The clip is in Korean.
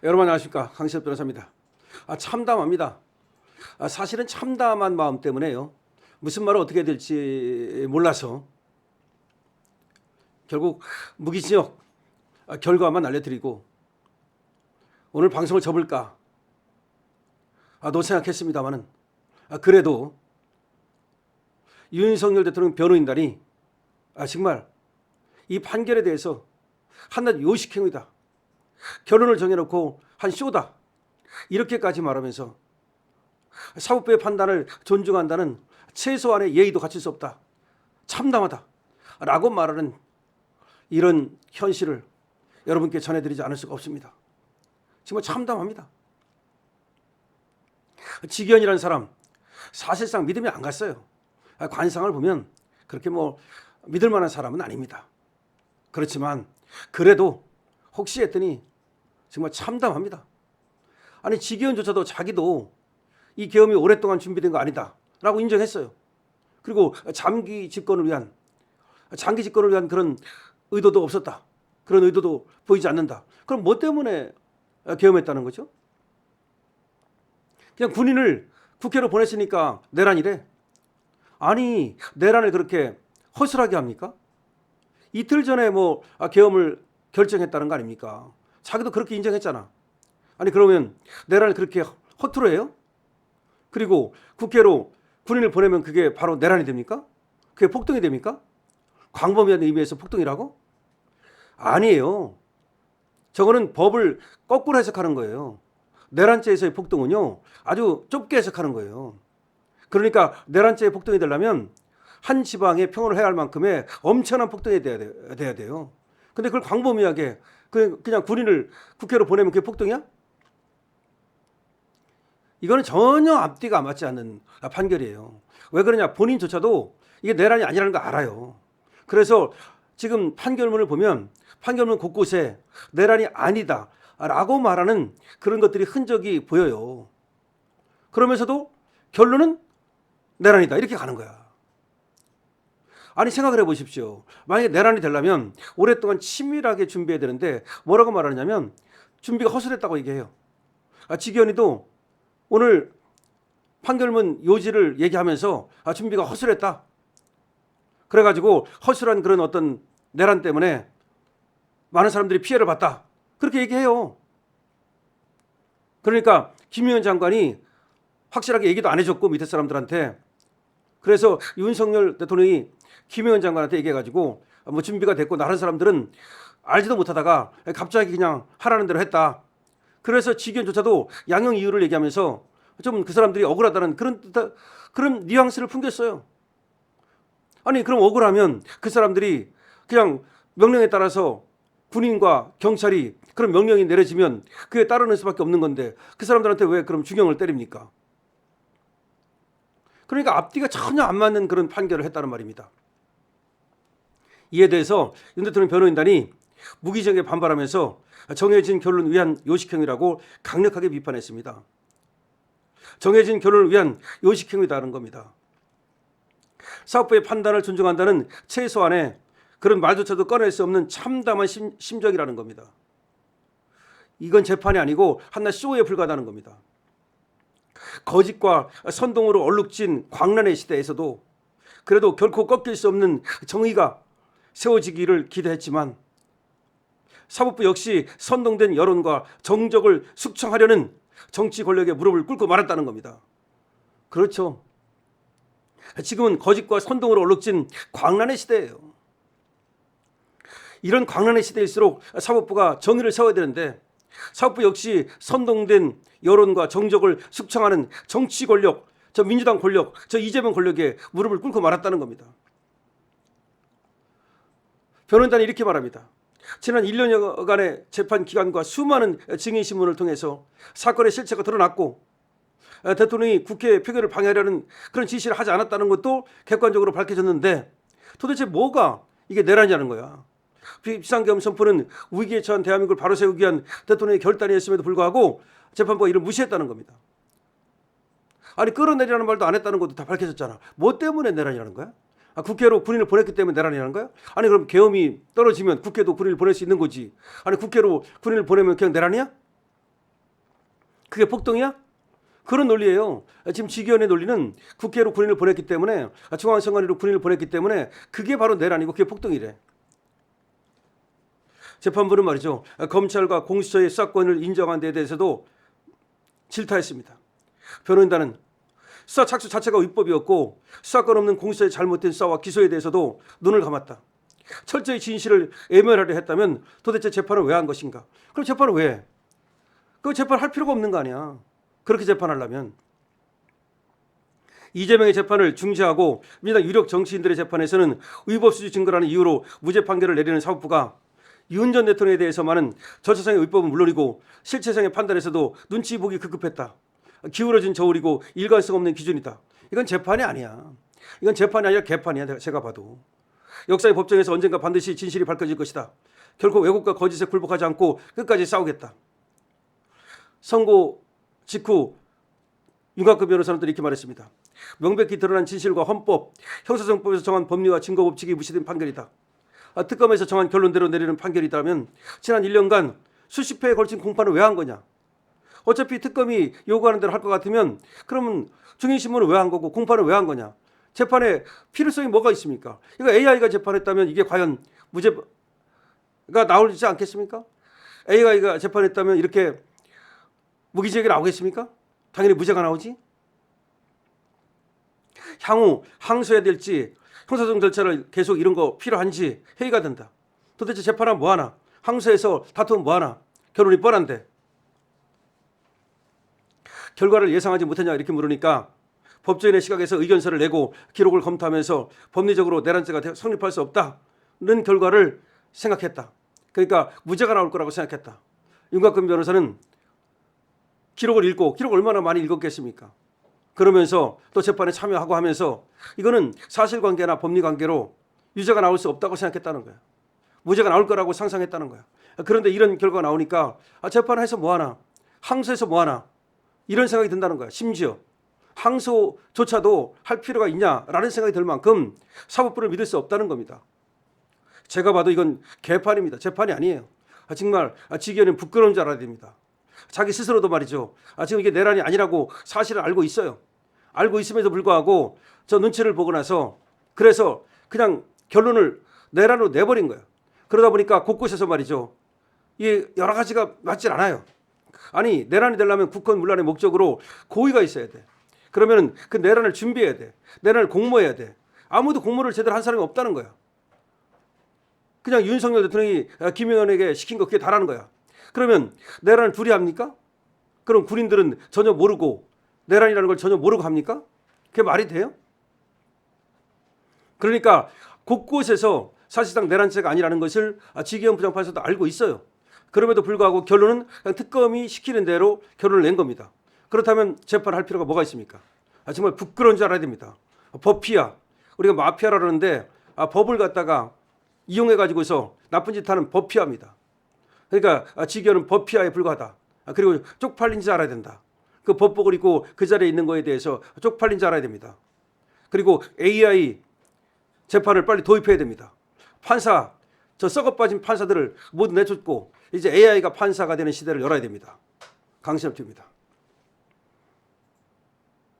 여러분 안녕하십니까, 강시엽 변호사입니다. 참담합니다. 사실은 참담한 마음 때문에요, 무슨 말을 어떻게 해야 될지 몰라서 결국 무기징역 결과만 알려드리고 오늘 방송을 접을까 도 생각했습니다만은 그래도 윤석열 대통령 변호인단이 정말 이 판결에 대해서 한낱 요식행위다, 결론을 정해놓고 한 쇼다, 이렇게까지 말하면서 사법부의 판단을 존중한다는 최소한의 예의도 갖출 수 없다, 참담하다 라고 말하는 이런 현실을 여러분께 전해드리지 않을 수가 없습니다. 정말 참담합니다. 지기현이라는 사람 사실상 믿음이 안 갔어요. 관상을 보면 그렇게 믿을 만한 사람은 아닙니다. 그렇지만 그래도 혹시 했더니 정말 참담합니다. 아니, 지기현조차도 자기도 이 계엄이 오랫동안 준비된 거 아니다 라고 인정했어요. 그리고 장기 집권을 위한 그런 의도도 없었다, 그런 의도도 보이지 않는다. 그럼 뭐 때문에 계엄했다는 거죠? 그냥 군인을 국회로 보냈으니까 내란이래. 아니, 내란을 그렇게 허술하게 합니까? 이틀 전에 계엄을 결정했다는 거 아닙니까? 자기도 그렇게 인정했잖아. 아니, 그러면 내란을 그렇게 허투루 해요? 그리고 국회로 군인을 보내면 그게 바로 내란이 됩니까? 그게 폭동이 됩니까? 광범위한 의미에서 폭동이라고? 아니에요. 저거는 법을 거꾸로 해석하는 거예요. 내란죄에서의 폭동은요, 아주 좁게 해석하는 거예요. 그러니까 내란죄의 폭동이 되려면 한 지방에 평온을 해야 할 만큼의 엄청난 폭동이 돼야 돼요. 근데 그걸 광범위하게 그냥 군인을 국회로 보내면 그게 폭동이야? 이거는 전혀 앞뒤가 맞지 않는 판결이에요. 왜 그러냐? 본인조차도 이게 내란이 아니라는 거 알아요. 그래서 지금 판결문을 보면 판결문 곳곳에 내란이 아니다 라고 말하는 그런 것들이 흔적이 보여요. 그러면서도 결론은 내란이다 이렇게 가는 거야. 아니, 생각을 해보십시오. 만약에 내란이 되려면 오랫동안 치밀하게 준비해야 되는데 뭐라고 말하냐면 준비가 허술했다고 얘기해요. 지기현이도 오늘 판결문 요지를 얘기하면서 준비가 허술했다, 그래가지고 허술한 그런 어떤 내란 때문에 많은 사람들이 피해를 봤다, 그렇게 얘기해요. 그러니까 김용현 장관이 확실하게 얘기도 안 해줬고 밑에 사람들한테, 그래서 윤석열 대통령이 김용현 장관한테 얘기해가지고 준비가 됐고 다른 사람들은 알지도 못하다가 갑자기 그냥 하라는 대로 했다. 그래서 지기현조차도 양형 이유를 얘기하면서 좀 그 사람들이 억울하다는 그런 뉘앙스를 풍겼어요. 아니, 그럼 억울하면 그 사람들이 그냥 명령에 따라서 군인과 경찰이 그런 명령이 내려지면 그에 따르는 수밖에 없는 건데 그 사람들한테 왜 그럼 중형을 때립니까? 그러니까 앞뒤가 전혀 안 맞는 그런 판결을 했다는 말입니다. 이에 대해서 윤 대통령 변호인단이 무기징역에 반발하면서 정해진 결론을 위한 요식행위라고 강력하게 비판했습니다. 정해진 결론을 위한 요식행위다는 겁니다. 사법부의 판단을 존중한다는 최소한의 그런 말조차도 꺼낼 수 없는 참담한 심정이라는 겁니다. 이건 재판이 아니고 한낱 쇼에 불과하다는 겁니다. 거짓과 선동으로 얼룩진 광란의 시대에서도 그래도 결코 꺾일 수 없는 정의가 세워지기를 기대했지만 사법부 역시 선동된 여론과 정적을 숙청하려는 정치 권력의 무릎을 꿇고 말았다는 겁니다. 그렇죠. 지금은 거짓과 선동으로 얼룩진 광란의 시대예요. 이런 광란의 시대일수록 사법부가 정의를 세워야 되는데 사법부 역시 선동된 여론과 정적을 숙청하는 정치 권력, 저 민주당 권력, 저 이재명 권력에 무릎을 꿇고 말았다는 겁니다. 변호인단이 이렇게 말합니다. 지난 1년여간의 재판 기간과 수많은 증인신문을 통해서 사건의 실체가 드러났고 대통령이 국회 표결을 방해하려는 그런 지시를 하지 않았다는 것도 객관적으로 밝혀졌는데 도대체 뭐가 이게 내란이라는 거야. 비상계엄 선포는 위기에 처한 대한민국을 바로 세우기 위한 대통령의 결단이었음에도 불구하고 재판부가 이를 무시했다는 겁니다. 아니, 끌어내리라는 말도 안 했다는 것도 다 밝혀졌잖아. 뭐 때문에 내란이라는 거야? 국회로 군인을 보냈기 때문에 내란이라는 거야? 아니, 그럼 계엄이 떨어지면 국회도 군인을 보낼 수 있는 거지. 아니, 국회로 군인을 보내면 그냥 내란이야? 그게 폭동이야? 그런 논리예요. 지금 지기현의 논리는 국회로 군인을 보냈기 때문에, 중앙선관위로 군인을 보냈기 때문에 그게 바로 내란이고 그게 폭동이래. 재판부는 말이죠, 검찰과 공수처의 수사권을 인정한 데 대해서도 질타했습니다. 변호인단은 수사 착수 자체가 위법이었고 수사권 없는 공수처의 잘못된 수사와 기소에 대해서도 눈을 감았다. 철저히 진실을 애멸하려 했다면 도대체 재판을 왜 한 것인가? 그럼 재판을 왜 해? 그 재판할 필요가 없는 거 아니야. 그렇게 재판하려면. 이재명의 재판을 중지하고 민주당 유력 정치인들의 재판에서는 위법수지 증거라는 이유로 무죄 판결을 내리는 사법부가 윤 전 대통령에 대해서만은 절차상의 위법은 물론이고 실체상의 판단에서도 눈치 보기 급급했다. 기울어진 저울이고 일관성 없는 기준이다. 이건 재판이 아니야. 이건 재판이 아니라 개판이야. 제가 봐도. 역사의 법정에서 언젠가 반드시 진실이 밝혀질 것이다. 결코 왜곡과 거짓에 굴복하지 않고 끝까지 싸우겠다. 선고 직후 윤곽근 변호사는 또 이렇게 말했습니다. 명백히 드러난 진실과 헌법, 형사정법에서 정한 법리와 증거 법칙이 무시된 판결이다. 특검에서 정한 결론대로 내리는 판결이라면 지난 1년간 수십 회에 걸친 공판을 왜 한 거냐? 어차피 특검이 요구하는 대로 할 것 같으면 그러면 증인신문을 왜 한 거고 공판을 왜 한 거냐? 재판에 필요성이 뭐가 있습니까? 이거 AI가 재판했다면 이게 과연 무죄가 나오지 않겠습니까? AI가 재판했다면 이렇게 무기징역이 나오겠습니까? 당연히 무죄가 나오지. 향후 항소해야 될지 형사소송 절차를 계속 이런 거 필요한지 회의가 된다. 도대체 재판하면 뭐하나? 항소해서 다투면 뭐하나? 결론이 뻔한데. 결과를 예상하지 못했냐 이렇게 물으니까 법조인의 시각에서 의견서를 내고 기록을 검토하면서 법리적으로 내란죄가 성립할 수 없다는 결과를 생각했다. 그러니까 무죄가 나올 거라고 생각했다. 윤곽근 변호사는 기록을 읽고, 기록 얼마나 많이 읽었겠습니까? 그러면서 또 재판에 참여하고 하면서 이거는 사실관계나 법리관계로 유죄가 나올 수 없다고 생각했다는 거야. 무죄가 나올 거라고 상상했다는 거야. 그런데 이런 결과가 나오니까 재판해서 뭐하나? 항소해서 뭐하나? 이런 생각이 든다는 거야. 심지어 항소조차도 할 필요가 있냐라는 생각이 들 만큼 사법부를 믿을 수 없다는 겁니다. 제가 봐도 이건 개판입니다. 재판이 아니에요. 정말 지기현은 부끄러운 줄 알아야 됩니다. 자기 스스로도 말이죠. 지금 이게 내란이 아니라고 사실을 알고 있어요. 알고 있음에도 불구하고 저 눈치를 보고 나서 그래서 그냥 결론을 내란으로 내버린 거예요. 그러다 보니까 곳곳에서 말이죠. 이 여러 가지가 맞질 않아요. 아니 내란이 되려면 국헌문란의 목적으로 고의가 있어야 돼. 그러면 그 내란을 준비해야 돼. 내란을 공모해야 돼. 아무도 공모를 제대로 한 사람이 없다는 거야. 그냥 윤석열 대통령이 김영현에게 시킨 거 그게 다라는 거야. 그러면 내란을 둘이 합니까? 그럼 군인들은 전혀 모르고 내란이라는 걸 전혀 모르고 합니까? 그게 말이 돼요? 그러니까 곳곳에서 사실상 내란죄가 아니라는 것을 지기현 부장판사도 알고 있어요. 그럼에도 불구하고 결론은 그냥 특검이 시키는 대로 결론을 낸 겁니다. 그렇다면 재판할 필요가 뭐가 있습니까? 정말 부끄러운 줄 알아야 됩니다. 법피아, 우리가 마피아라 그러는데 법을 갖다가 이용해가지고서 나쁜 짓 하는 법피아입니다. 그러니까 지기현은 법피아에 불과하다. 그리고 쪽팔린 줄 알아야 된다. 그 법복을 입고 그 자리에 있는 거에 대해서 쪽팔린 줄 알아야 됩니다. 그리고 AI 재판을 빨리 도입해야 됩니다. 판사, 저 썩어 빠진 판사들을 모두 내쫓고 이제 AI가 판사가 되는 시대를 열어야 됩니다. 강신업 TV입니다.